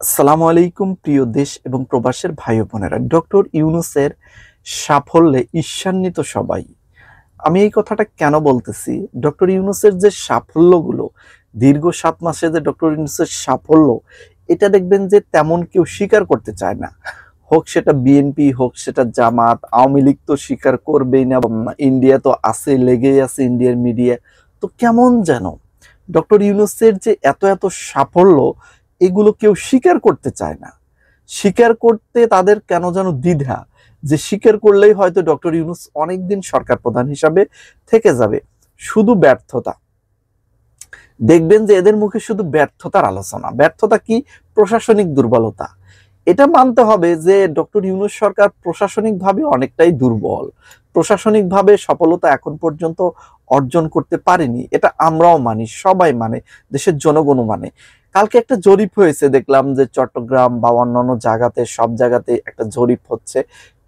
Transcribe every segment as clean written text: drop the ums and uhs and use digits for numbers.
আসসালামু আলাইকুম প্রিয় দেশ এবং প্রবাসের ভাই ও বোনেরা। ডক্টর ইউনূসের সাফল্যে ঈর্ষান্বিত সবাই। আমি এই কথাটা কেন বলতেছি? ডক্টর ইউনূসের যে সাফল্যগুলো, দীর্ঘ ৭ মাসে যে ডক্টর ইউনূসের সাফল্য, এটা দেখবেন যে তেমন কেউ স্বীকার করতে চায় না। হোক সেটা বিএনপি, হোক সেটা জামাত, আওয়ামী লীগ তো স্বীকার করবেই না। ইন্ডিয়া তো আছে, লেগেই আছে ইন্ডিয়ার মিডিয়া। তো কেমন যেন ডক্টর ইউনূসের যে এত সাফল্য, এগুলো কেউ স্বীকার করতে চায় না। স্বীকার করতে তাদের কেন যেন দ্বিধা, যে স্বীকার করলেই হয়তো ডক্টর ইউনূস অনেকদিন সরকার প্রধান হিসাবে থেকে যাবে। শুধু ব্যর্থতা, দেখবেন যে এদের মুখে শুধু ব্যর্থতার আলোচনা। ব্যর্থতা কি? প্রশাসনিক দুর্বলতা। এটা মানতে হবে যে ডক্টর ইউনূস সরকার প্রশাসনিকভাবে অনেকটাই দুর্বল। প্রশাসনিকভাবে সফলতা এখন পর্যন্ত অর্জন করতে পারেনি, এটা আমরাও মানি, সবাই মানে, দেশের জনগণও মানে। কালকে একটা জরিপ হয়েছে, দেখলাম যে চট্টগ্রাম বা অন্যান্য জায়গাতে, সব জায়গাতে একটা জরিপ হচ্ছে।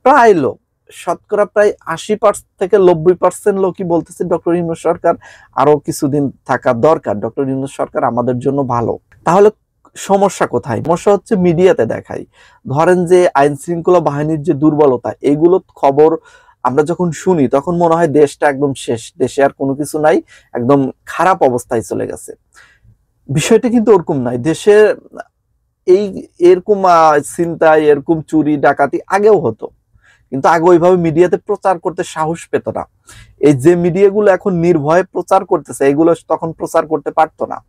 প্রায় লোক, শতকরা প্রায় ৮০% থেকে ৯০% লোকই বলতেছে ডক্টর ইউনূস সরকার আরো কিছুদিন থাকা দরকার, ডক্টর ইউনূস সরকার আমাদের জন্য ভালো। তাহলে সমস্যা কোথায়? সমস্যা হচ্ছে মিডিয়াতে দেখাই। ধরেন যে আইন শৃঙ্খলা বাহিনীর যে দুর্বলতা, এগুলো খবর আমরা যখন শুনি তখন মনে হয় দেশটা একদম শেষ, দেশে আর কোনো কিছু নাই, একদম খারাপ অবস্থায় চলে গেছে। বিষয়টা কিন্তু ওরকম নাই। দেশে এই এরকম ছিনতাই, এরকম চুরি ডাকাতি আগেও হতো, কিন্তু আগে ওইভাবে মিডিয়াতে প্রচার করতে সাহস পেত না। এই যে মিডিয়াগুলো এখন নির্ভয়ে প্রচার করতেছে, এগুলো তখন প্রচার করতে পারতো না।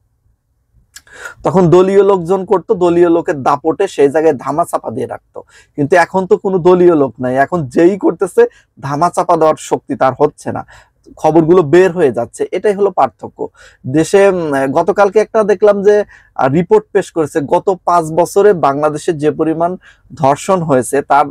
তখন দলীয় লোকজন করতো, দলীয় লোকের দাপটে সেই জায়গায় ধামাচাপা দিয়ে রাখতো। কিন্তু এখন তো কোনো দলীয় লোক নাই, এখন যেই করতেছে ধামাচাপা দেওয়ার শক্তি তার হচ্ছে না, খবরগুলো বের হয়ে যাচ্ছে। এটাই হলো পার্থক্য দেশে। গতকালকে একটা দেখলাম যে রিপোর্ট পেশ করেছে, গত 5 বছরে বাংলাদেশে যে পরিমাণ ধর্ষণ হয়েছে তার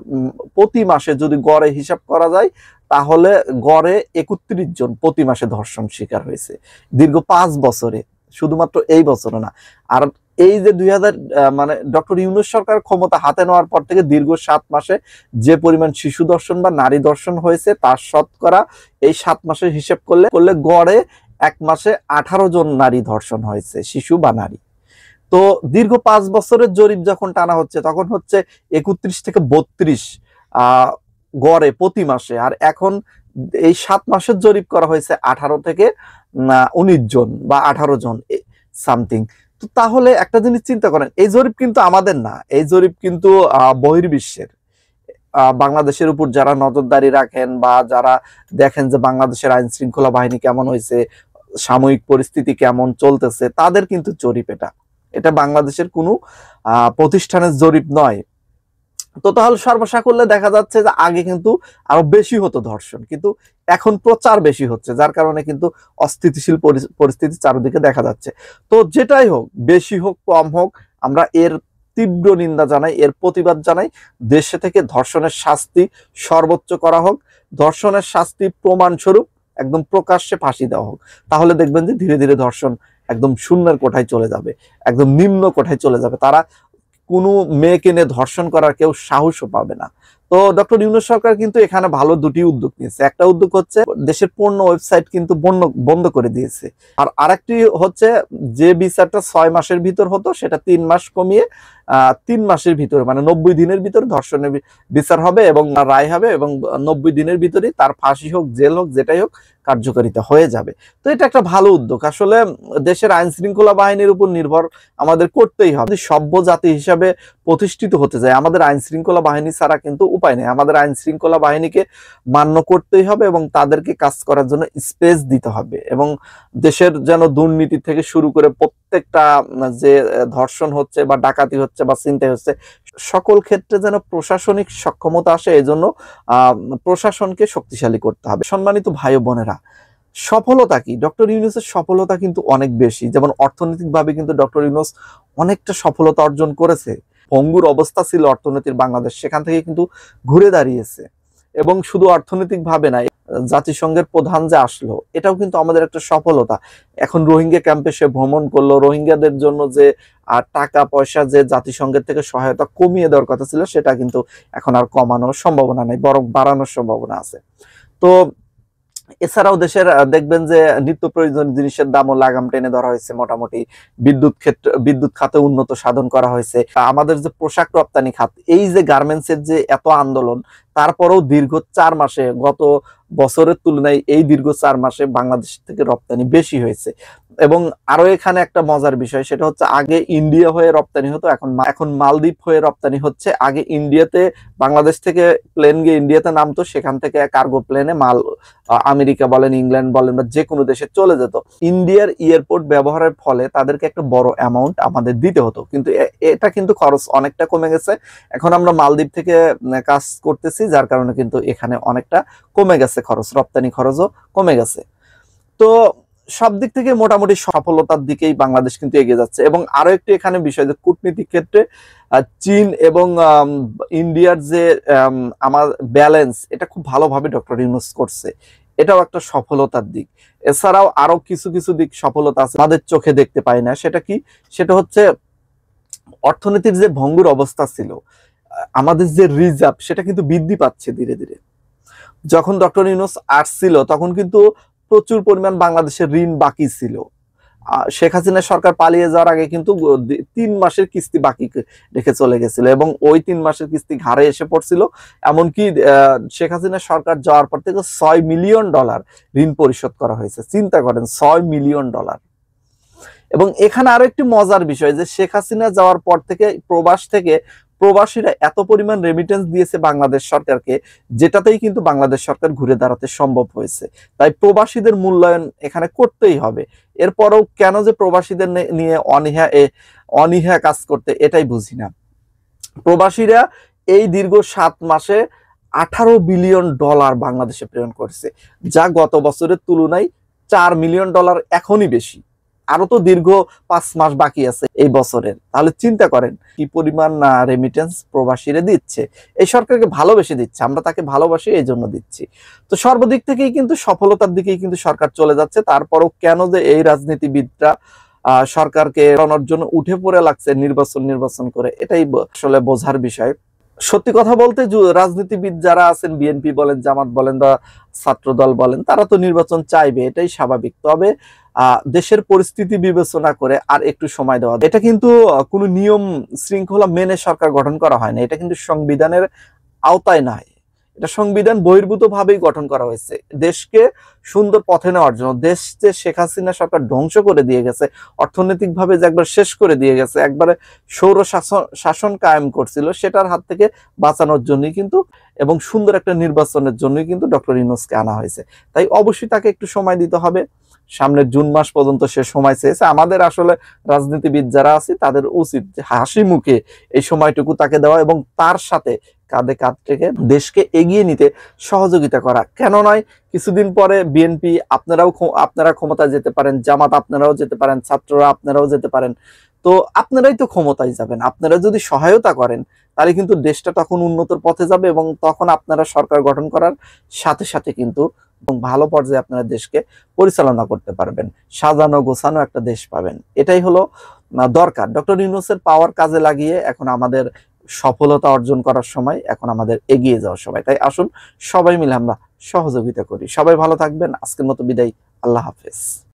প্রতি মাসে যদি গড়ে হিসাব করা যায়, তাহলে গড়ে ৩১ জন প্রতি মাসে ধর্ষণ শিকার হয়েছে দীর্ঘ 5 বছরে, শুধুমাত্র এই বছর না। আর এই যে 2000 মানে ডক্টর ইউনূস সরকার ক্ষমতা হাতে নেওয়ার পর থেকে দীর্ঘ 7 মাসে যে পরিমাণ শিশু ধর্ষণ বা নারী ধর্ষণ হয়েছে, তার শতকরা এই 7 মাসের হিসেব করলে করলে গড়ে এক মাসে 18 জন নারী ধর্ষণ হয়েছে, শিশু বা নারী। তো দীর্ঘ 5 বছরের জরিপ যখন টানা হচ্ছে, তখন হচ্ছে 31 থেকে 32 গড়ে প্রতি মাসে। আর এখন এই 7 মাসের জরিপ করা হয়েছে 18 থেকে 19 জন বা 18 জন সামথিং। তো তাহলে একটা জিনিস চিন্তা করেন, এই জরিপ কিন্তু আমাদের না, এই জরিপ কিন্তু বহির্বিশ্বের। বাংলাদেশের উপর যারা নজরদারি রাখেন বা যারা দেখেন যে বাংলাদেশের আইন শৃঙ্খলা বাহিনী কেমন হয়েছে, সাময়িক পরিস্থিতি কেমন চলতেছে, তাদের কিন্তু জরিপ এটা। এটা বাংলাদেশের কোনো প্রতিষ্ঠানের জরিপ নয়। তো তাহলে সর্বসাকুল্যে দেখা যাচ্ছে যে আগে কিন্তু আরো বেশি হতো ধর্ষণ, কিন্তু এখন প্রচার বেশি হচ্ছে, যার কারণে কিন্তু অস্থিতিশীল পরিস্থিতি চারিদিকে দেখা যাচ্ছে। তো যেটাই হোক, বেশি হোক কম হোক, আমরা এর তীব্র নিন্দা জানাই, এর প্রতিবাদ জানাই। দেশে থেকে ধর্ষণের শাস্তি সর্বোচ্চ করা হোক, ধর্ষণের শাস্তি প্রমাণস্বরূপ একদম প্রকাশ্যে ফাঁসি দেওয়া হোক। তাহলে দেখবেন যে ধীরে ধীরে ধর্ষণ একদম শূন্যের কোঠায় চলে যাবে, একদম নিম্ন কোঠায় চলে যাবে। তারা কোনো মেয়েকে নিয়ে ধর্ষণ করার কেউ সাহসও পাবে না। তো ডক্টর ইউনূস সরকার কিন্তু এখানে ভালো দুটি উদ্যোগ নিয়েছে। একটা উদ্যোগ হচ্ছে দেশের পণ্য ওয়েবসাইট কিন্তু বন্ধ করে দিয়েছে। আর আরেকটি হচ্ছে, যে বিচারটা 6 মাসের ভিতর হতো সেটা 3 মাস কমিয়ে 3 মাসের ভিতরে, মানে 90 দিনের ভিতরে ধর্ষণের বিচার হবে এবং রায় হবে, এবং 90 দিনের ভিতরে তার ফাঁসি হোক, জেল হোক, যেটাই হোক, কার্যকারিতা হয়ে যাবে। তো এটা একটা ভালো উদ্যোগ। আসলে দেশের আইন শৃঙ্খলা বাহিনীর উপর নির্ভর আমাদের করতেই হবে। সভ্য জাতি হিসাবে প্রতিষ্ঠিত হতে যায়, আমাদের আইন শৃঙ্খলা বাহিনী ছাড়া কিন্তু উপায় নেই। আমাদের আইন শৃঙ্খলা বাহিনীকে মান্য করতেই হবে এবং তাদেরকে কাজ করার জন্য স্পেস দিতে হবে। এবং দেশের যেন দুর্নীতি থেকে শুরু করে প্রত্যেকটা যে ধর্ষণ হচ্ছে বা ডাকাতি হচ্ছে বা ছিনতাই হচ্ছে, সকল ক্ষেত্রে যেন প্রশাসনিক সক্ষমতা আসে, এই জন্য প্রশাসনকে শক্তিশালী করতে হবে। সম্মানিত ভাই ও বোনেরা, সফলতা কি? ডক্টর ইউনূসের সফলতা কিন্তু অনেক বেশি। যেমন অর্থনৈতিকভাবে কিন্তু ডক্টর ইউনূস অনেকটা সফলতা অর্জন করেছে। ভঙ্গুর অবস্থা ছিল অর্থনীতির বাংলাদেশ, সেখান থেকে কিন্তু ঘুরে দাঁড়িয়েছে। এবং শুধু অর্থনৈতিক ভাবে না, জাতিসংঘের প্রধান যে আসলো, এটাও কিন্তু আমাদের একটা সফলতা। এখন রোহিঙ্গা ক্যাম্পে সে ভ্রমণ করলো, রোহিঙ্গাদের জন্য যে টাকা পয়সা যে জাতিসংঘের থেকে সহায়তা কমিয়ে দেওয়ার কথা ছিল, সেটা কিন্তু এখন আর কমানোর সম্ভাবনা নেই, বরং বাড়ানোর সম্ভাবনা আছে। তো এছাড়াও দেশের দেখবেন যে নিত্য প্রয়োজনীয় জিনিসের দামও লাগাম টেনে ধরা হয়েছে, মোটামুটি বিদ্যুৎ খাতে উন্নত সাধন করা হয়েছে। আমাদের যে পোশাক রপ্তানি খাত, এই যে গার্মেন্টসের যে এত আন্দোলন, তারপরেও দীর্ঘ 4 মাসে, গত বছরের তুলনায় এই দীর্ঘ 4 মাসে বাংলাদেশ থেকে রপ্তানি বেশি হয়েছে। এবং আরো এখানে একটা মজার বিষয়, সেটা হচ্ছে আগে ইন্ডিয়া হয়ে রপ্তানি হতো, এখন মালদ্বীপ হয়ে রপ্তানি হচ্ছে। আগে ইন্ডিয়াতে, বাংলাদেশ থেকে প্লেন গিয়ে ইন্ডিয়াতে নামতো, সেখান থেকে কার্গো প্লেনে মাল আমেরিকা বলেন, ইংল্যান্ড বলেন, বা যে কোনো দেশে চলে যেত। ইন্ডিয়ার এয়ারপোর্ট ব্যবহারের ফলে তাদেরকে একটা বড় অ্যামাউন্ট আমাদের দিতে হতো, কিন্তু এটা কিন্তু খরচ অনেকটা কমে গেছে। এখন আমরা মালদ্বীপ থেকে কাজ করতেছি, যার কারণে কিন্তু এখানে অনেকটা কমে গেছে খরচ, রপ্তানি খরচও কমে গেছে। তো সব দিক থেকে মোটামুটি সফলতার দিকেই বাংলাদেশ কিন্তু এগিয়ে যাচ্ছে। এবং আরো একটি এখানে বিষয়, যে কূটনীতিক ক্ষেত্রে চীন এবং ইন্ডিয়ার যে আমার ব্যালেন্স, এটা খুব ভালোভাবে ডক্টর ইউনূস করছে, এটাও একটা সফলতার দিক। এছাড়াও আরো কিছু কিছু দিক সফলতা আছে, আমাদের চোখে দেখতে পাই না। সেটা কি? সেটা হচ্ছে অর্থনীতির যে ভঙ্গুর অবস্থা ছিল, আমাদের যে রিজার্ভ, সেটা কিন্তু বৃদ্ধি পাচ্ছে ধীরে ধীরে। যখন ডক্টর ইউনূস আসছিল, তখন কিন্তু প্রচুর পরিমাণ বাংলাদেশের ঋণ বাকি ছিল। শেখ হাসিনা সরকার পালিয়ে যাওয়ার আগে কিন্তু 3 মাসের কিস্তি বাকি রেখে চলে গেছিল, এবং ওই 3 মাসের কিস্তি ঘাড়ে এসে পড়ছিল। এমনকি শেখ হাসিনা সরকার যাওয়ার পর থেকে $6 মিলিয়ন ঋণ পরিশোধ করা হয়েছে। চিন্তা করেন, $6 মিলিয়ন। এবং এখানে আরো একটি মজার বিষয়, যে শেখ হাসিনা যাওয়ার পর থেকে প্রবাসীরা এত পরিমাণ রেমিটেন্স দিয়েছে বাংলাদেশ সরকারকে, যেটাতেই কিন্তু বাংলাদেশ সরকার ঘুরে দাঁড়াতে সম্ভব হয়েছে। তাই প্রবাসীদের মূল্যায়ন এখানে করতেই হবে। এরপরও কেন যে প্রবাসীদের নিয়ে অনীহা কাজ করতে, এটাই বুঝি না। প্রবাসীরা এই দীর্ঘ 7 মাসে $18 বিলিয়ন বাংলাদেশে প্রেরণ করেছে, যা গত বছরের তুলনায় $4 মিলিয়ন এখনই বেশি। আরো তো দীর্ঘ 5 মাস বাকি আছে এই বছরের। তাহলে চিন্তা করেন কি পরিমাণ রেমিটেন্স প্রবাসীরা দিচ্ছে। এই সরকারকে ভালোবেসে দিচ্ছে, আমরা তাকে ভালোবাসি, এই জন্য দিচ্ছি। তো সর্বদিক থেকেই কিন্তু সফলতার দিকেই কিন্তু সরকার চলে যাচ্ছে। তারপরও কেন যে এই রাজনীতিবিদরা সরকারকে এড়ানোর জন্য উঠে পড়ে লাগছে নির্বাচন করে, এটাই আসলে বোঝার বিষয়। সত্যি কথা বলতে, রাজনীতিবিদ যারা আছেন, বিএনপি বলেন, জামাত বলেন, বা ছাত্রদল বলেন, তারা তো নির্বাচন চাইবে, এটাই স্বাভাবিক। তবে দেশের পরিস্থিতি বিবেচনা করে আর একটু সময় দেওয়া। এটা কিন্তু কোনো নিয়ম শৃঙ্খলা মেনে সরকার গঠন করা হয় না, এটা কিন্তু সংবিধানের আওতায় নাই। এটা সংবিধান বহির্ভূত ভাবেই গঠন করা হয়েছে দেশকে সুন্দর পথে নেওয়ার জন্য। দেশ যে শেখ হাসিনা সরকার ধ্বংস করে দিয়ে গেছে, অর্থনৈতিক ভাবে যে একবার শেষ করে দিয়ে গেছে, একবারে সৌর শাসন কায়েম করছিল, সেটার হাত থেকে বাঁচানোর জন্যই কিন্তু, এবং সুন্দর একটা নির্বাচনের জন্যই কিন্তু ডক্টর ইউনূসকে আনা হয়েছে। তাই অবশ্যই তাকে একটু সময় দিতে হবে। সামনের জুন মাস পর্যন্ত সে সময় চেয়েছে। আমাদের আসলে রাজনীতিবিদ যারা আছে, তাদের উচিত যে হাসি মুখে এই সময়টুকু তাকে দেওয়া, এবং তার সাথে কাঁধে কাঁধ রেখে দেশকে এগিয়ে নিতে সহযোগিতা করা। কেন নয়, কিছুদিন পরে বিএনপি আপনারা ক্ষমতায় যেতে পারেন, জামাত আপনারাও যেতে পারেন, ছাত্ররা আপনারাও যেতে পারেন। তো আপনারাই তো ক্ষমতায় যাবেন। আপনারা যদি সহায়তা করেন, তাহলে কিন্তু দেশটা তখন উন্নতির পথে যাবে, এবং তখন আপনারা সরকার গঠন করার সাথে সাথে কিন্তু ভালো পর্যায়ে আপনারা দেশকে পরিচালনা করতে পারবেন, সাজানো গোছানো একটা দেশ পাবেন। এটাই হলো দরকার। ডক্টর ইউনূসের পাওয়ার কাজে লাগিয়ে এখন আমাদের সফলতা অর্জন করার সময়, এখন আমাদের এগিয়ে যাওয়ার সময়। তাই আসুন সবাই মিলে আমরা সহযোগিতা করি। সবাই ভালো থাকবেন। আজকের মতো বিদায়। আল্লাহ হাফেজ।